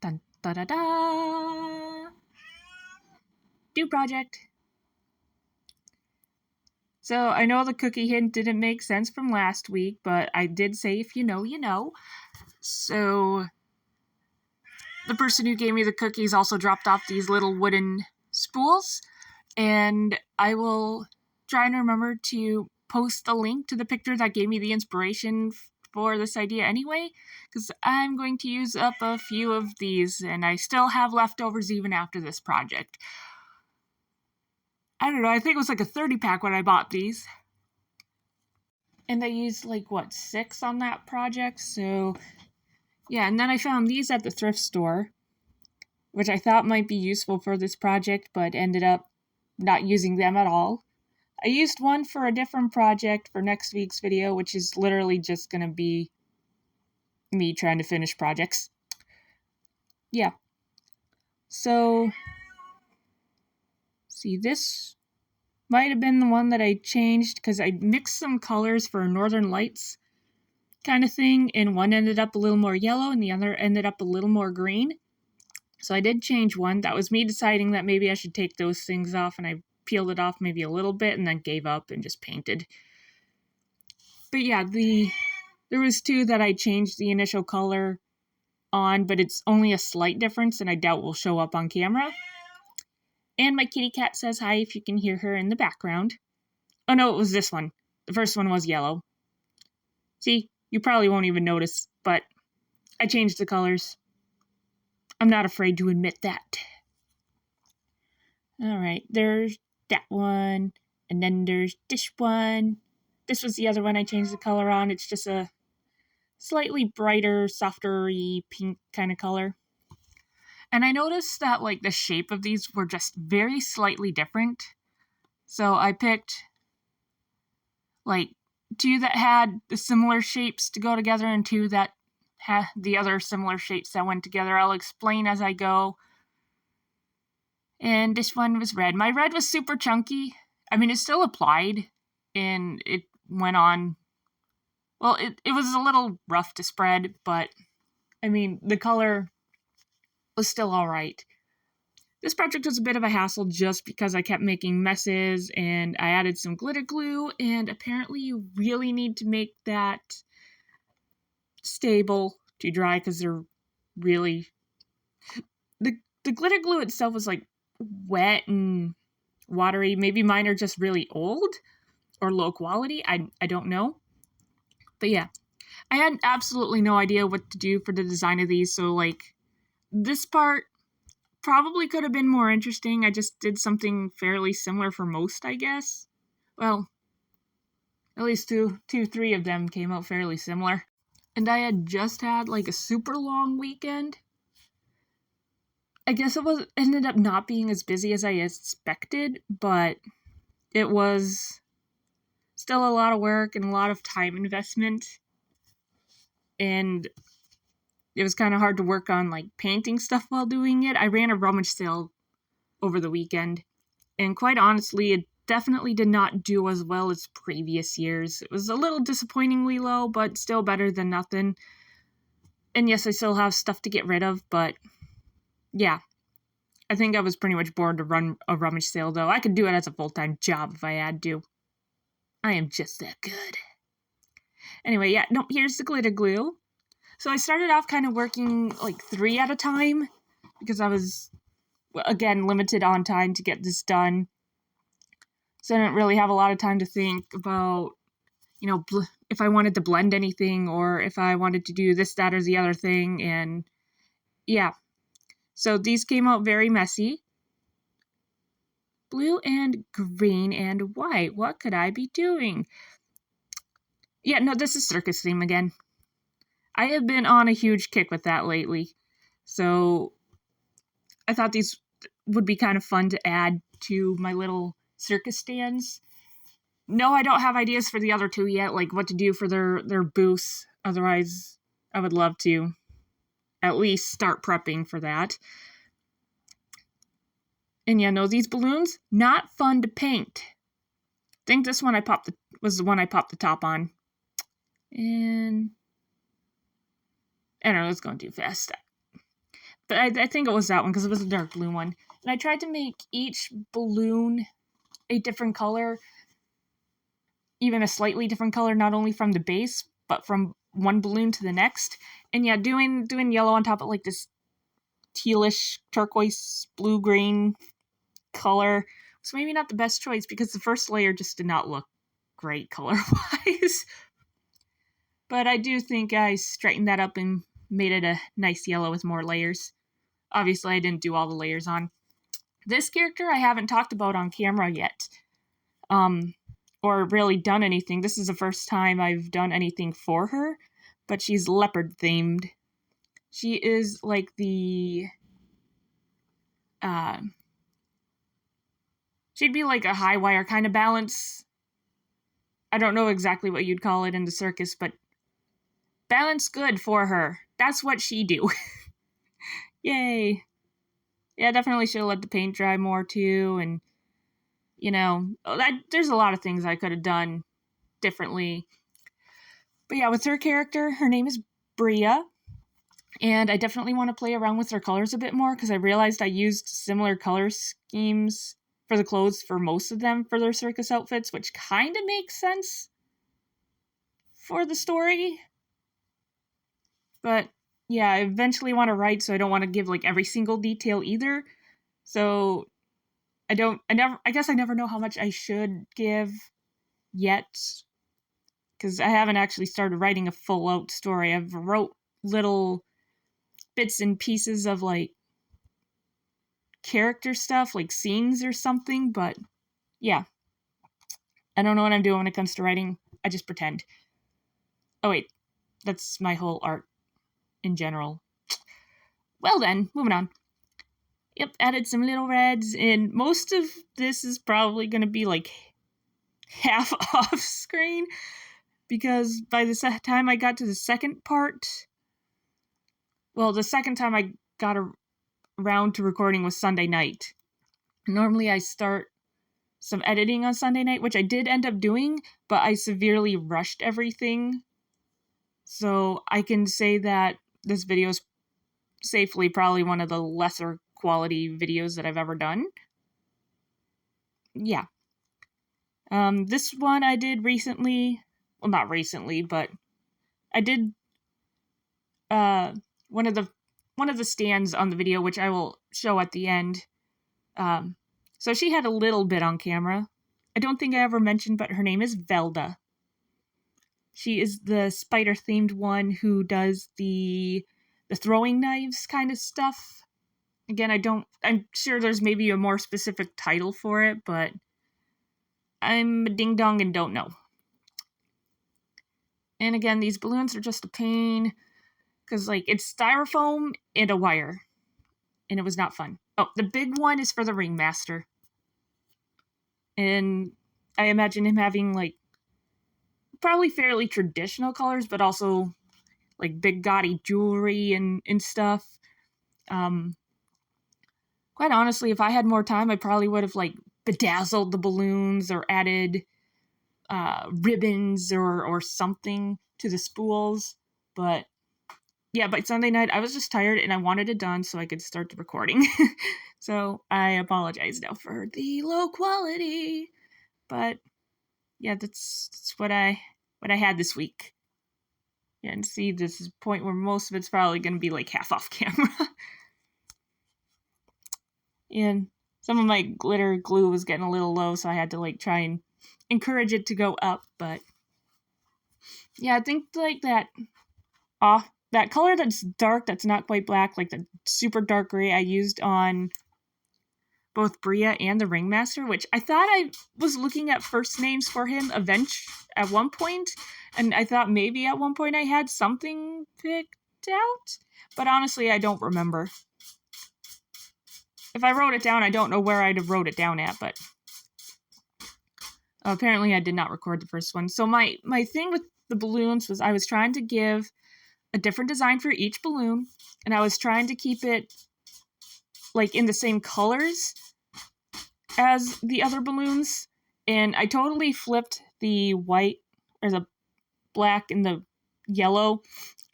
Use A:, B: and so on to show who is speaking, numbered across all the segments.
A: Dun da da da. New project. So I know the cookie hint didn't make sense from last week, but I did say if you know, you know. So the person who gave me the cookies also dropped off these little wooden spools, and I will try and remember to post the link to the picture that gave me the inspiration for this idea anyway, because I'm going to use up a few of these, and I still have leftovers even after this project. I don't know, I think it was like a 30-pack when I bought these. And I used, 6 on that project, so yeah, and then I found these at the thrift store, which I thought might be useful for this project, but ended up not using them at all. I used one for a different project for next week's video, which is literally just going to be me trying to finish projects. Yeah. So, see, this might have been the one that I changed because I mixed some colors for Northern Lights kind of thing, and one ended up a little more yellow and the other ended up a little more green. So I did change one. That was me deciding that maybe I should take those things off, and I peeled it off maybe a little bit and then gave up and just painted. But yeah, there was 2 that I changed the initial color on, but it's only a slight difference and I doubt will show up on camera. And my kitty cat says hi if you can hear her in the background. Oh no, it was this one. The first one was yellow. See, you probably won't even notice, but I changed the colors. I'm not afraid to admit that. Alright, there's that one, and then there's this one. This was the other one I changed the color on. It's just a slightly brighter, softer-y pink kind of color. And I noticed that, the shape of these were just very slightly different. So I picked, 2 that had the similar shapes to go together and 2 that had the other similar shapes that went together. I'll explain as I go. And this one was red. My red was super chunky. I mean, it still applied, and it went on. Well, it was a little rough to spread, but, I mean, the color was still alright. This project was a bit of a hassle just because I kept making messes, and I added some glitter glue, and apparently you really need to make that stable to dry because they're really... The glitter glue itself was, wet and watery. Maybe mine are just really old or low quality. I don't know. But yeah, I had absolutely no idea what to do for the design of these, so this part probably could have been more interesting. I just did something fairly similar for most, I guess. Well, at least 3 of them came out fairly similar. And I had just had a super long weekend. I guess it ended up not being as busy as I expected, but it was still a lot of work and a lot of time investment. And it was kind of hard to work on painting stuff while doing it. I ran a rummage sale over the weekend, and quite honestly, it definitely did not do as well as previous years. It was a little disappointingly low, but still better than nothing. And yes, I still have stuff to get rid of, but yeah. I think I was pretty much bored to run a rummage sale, though. I could do it as a full-time job if I had to. I am just that good. Anyway, yeah, no, here's the glitter glue. So I started off kind of working 3 at a time because I was, again, limited on time to get this done. So I didn't really have a lot of time to think about, if I wanted to blend anything or if I wanted to do this, that, or the other thing. And yeah, so these came out very messy. Blue and green and white. What could I be doing? Yeah, no, this is circus theme again. I have been on a huge kick with that lately. So I thought these would be kind of fun to add to my little circus stands. No, I don't have ideas for the other 2 yet, what to do for their booths. Otherwise, I would love to at least start prepping for that. And yeah, no, these balloons, not fun to paint. I think this one was the one I popped the top on. And I don't know, it's going too fast. But I think it was that one because it was a dark blue one. And I tried to make each balloon a different color, even a slightly different color, not only from the base, but from one balloon to the next. And yeah, doing yellow on top of like this tealish, turquoise, blue-green color was maybe not the best choice because the first layer just did not look great color-wise. But I do think I straightened that up and made it a nice yellow with more layers. Obviously, I didn't do all the layers on. This character I haven't talked about on camera yet. Or really done anything. This is the first time I've done anything for her, but she's leopard themed. She is like the, she'd be like a high wire kind of balance. I don't know exactly what you'd call it in the circus, but balance good for her. That's what she do. Yay. Yeah, definitely should have let the paint dry more too, and you know, there's a lot of things I could have done differently. But yeah, with her character, her name is Bria, and I definitely want to play around with her colors a bit more because I realized I used similar color schemes for the clothes for most of them for their circus outfits, which kind of makes sense for the story. But yeah, I eventually want to write, so I don't want to give like every single detail either. So I guess I never know how much I should give yet, because I haven't actually started writing a full out story. I've wrote little bits and pieces of like character stuff, like scenes or something, but yeah. I don't know what I'm doing when it comes to writing. I just pretend. Oh wait, that's my whole art in general. Well then, moving on. Yep, added some little reds, and most of this is probably going to be like half off screen, because by the time I got to the second part, well, the second time I got around to recording was Sunday night. Normally I start some editing on Sunday night, which I did end up doing, but I severely rushed everything. So I can say that this video is safely probably one of the lesser quality videos that I've ever done. Yeah. This one I did recently. Well, not recently, but I did one of the stands on the video, which I will show at the end. So she had a little bit on camera. I don't think I ever mentioned, but her name is Velda. She is the spider-themed one who does the throwing knives kind of stuff. Again, I'm sure there's maybe a more specific title for it, but I'm a ding-dong and don't know. And again, these balloons are just a pain, because like it's styrofoam and a wire, and it was not fun. Oh, the big one is for the ringmaster. And I imagine him having like probably fairly traditional colors, but also like big gaudy jewelry and stuff. Quite honestly, if I had more time, I probably would have like bedazzled the balloons or added ribbons or something to the spools. But yeah, by Sunday night, I was just tired and I wanted it done so I could start the recording. So I apologize now for the low quality. But yeah, that's what I had this week. Yeah, and see, this is a point where most of it's probably going to be like half off camera. And some of my glitter glue was getting a little low, so I had to like try and encourage it to go up. But yeah, I think like that color that's dark, that's not quite black, like the super dark gray I used on both Bria and the Ringmaster, which I thought I was looking at first names for him at one point, and I thought maybe at one point I had something picked out, but honestly I don't remember. If I wrote it down, I don't know where I'd have wrote it down at, but apparently I did not record the first one. So my thing with the balloons was I was trying to give a different design for each balloon, and I was trying to keep it like in the same colors as the other balloons, and I totally flipped the white or the black and the yellow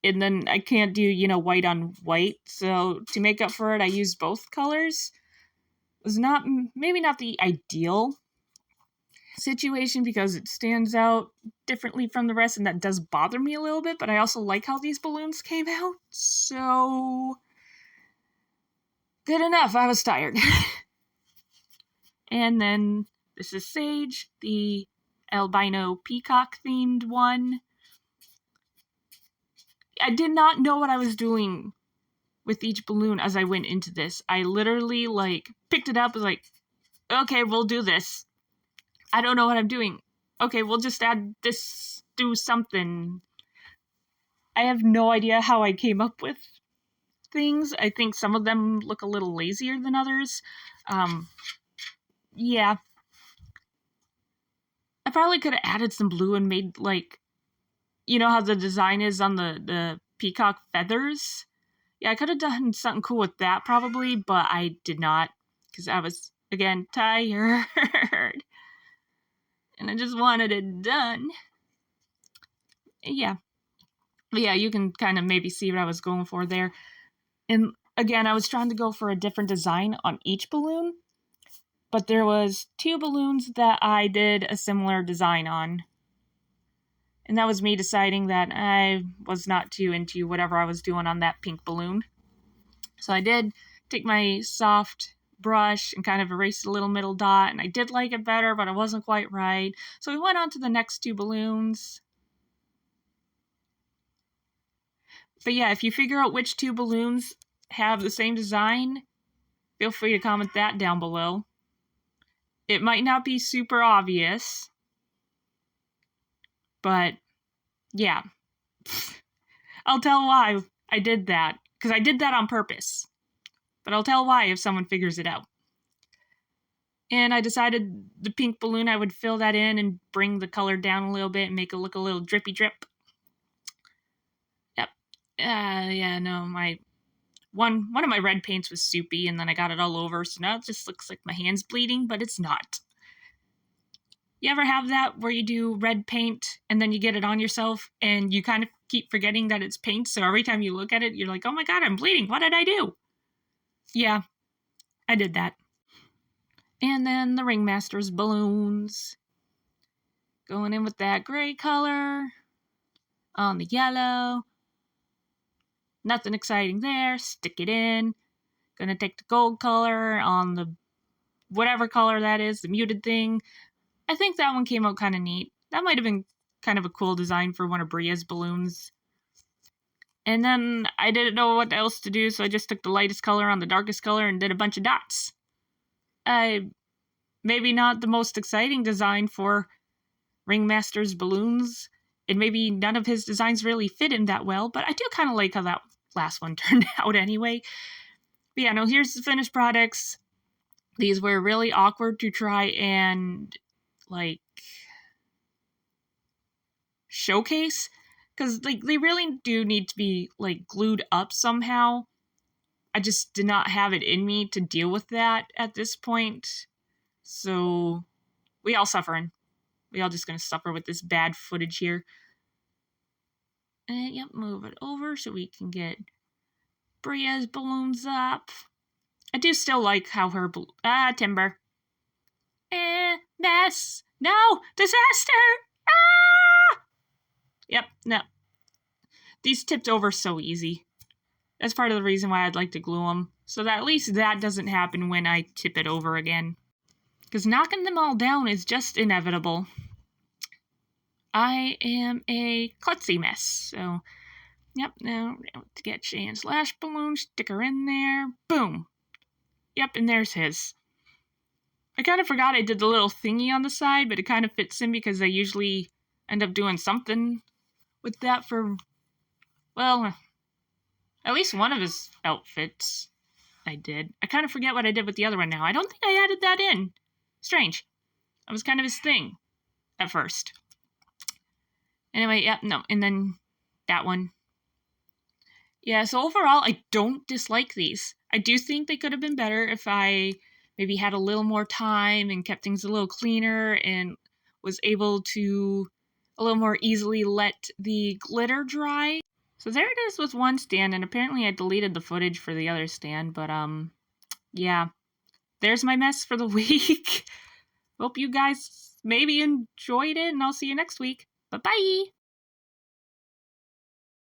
A: and then I can't do, white on white. So to make up for it, I used both colors. It was maybe not the ideal situation because it stands out differently from the rest, and that does bother me a little bit, but I also like how these balloons came out. So good enough. I was tired. And then this is Sage, the albino peacock themed one. I did not know what I was doing with each balloon as I went into this. I literally picked it up, was like, okay, we'll do this. I don't know what I'm doing. Okay, we'll just add this, do something. I have no idea how I came up with things. I think some of them look a little lazier than others. Yeah. I probably could have added some blue and made, how the design is on the peacock feathers? Yeah, I could have done something cool with that probably, but I did not because I was, again, tired. And I just wanted it done. Yeah. But yeah, you can kind of maybe see what I was going for there. And again, I was trying to go for a different design on each balloon, but there was 2 balloons that I did a similar design on. And that was me deciding that I was not too into whatever I was doing on that pink balloon. So I did take my soft brush and kind of erase a little middle dot, and I did like it better, but it wasn't quite right. So we went on to the next 2 balloons. But yeah, if you figure out which 2 balloons have the same design, feel free to comment that down below. It might not be super obvious, but yeah. I'll tell why I did that, because I did that on purpose. But I'll tell why if someone figures it out. And I decided the pink balloon, I would fill that in and bring the color down a little bit and make it look a little drippy drip. Yep. Yeah, no, one of my red paints was soupy, and then I got it all over, so now it just looks like my hand's bleeding, but it's not. You ever have that where you do red paint and then you get it on yourself and you kind of keep forgetting that it's paint, so every time you look at it, you're like, oh my god, I'm bleeding, what did I do? Yeah, I did that. And then the Ringmaster's balloons. Going in with that gray color on the yellow. Nothing exciting there. Stick it in. Gonna take the gold color on the whatever color that is, the muted thing. I think that one came out kind of neat. That might have been kind of a cool design for one of Bria's balloons. And then I didn't know what else to do, so I just took the lightest color on the darkest color and did a bunch of dots. Maybe not the most exciting design for Ringmaster's balloons, and maybe none of his designs really fit him that well, but I do kind of like how that last one turned out anyway. But yeah, no, here's the finished products. These were really awkward to try and, showcase, because, they really do need to be, glued up somehow. I just did not have it in me to deal with that at this point. So, we all suffering. We all just gonna suffer with this bad footage here. And yep, move it over so we can get Bria's balloons up. I do still like how her timber. Mess. No, disaster. Yep, no. These tipped over so easy. That's part of the reason why I'd like to glue them, so that at least that doesn't happen when I tip it over again. Because knocking them all down is just inevitable. I am a klutzy mess, so yep, now to get Shane's lash balloon, stick her in there, boom. Yep, and there's his. I kind of forgot I did the little thingy on the side, but it kind of fits in because I usually end up doing something with that for, well, at least one of his outfits I did. I kind of forget what I did with the other one now. I don't think I added that in. Strange. That was kind of his thing at first. Anyway, yeah, no, and then that one. Yeah, so overall, I don't dislike these. I do think they could have been better if I maybe had a little more time and kept things a little cleaner and was able to a little more easily let the glitter dry. So there it is with one stand, and apparently I deleted the footage for the other stand, but yeah. There's my mess for the week. Hope you guys maybe enjoyed it, and I'll see you next week. Bye-bye!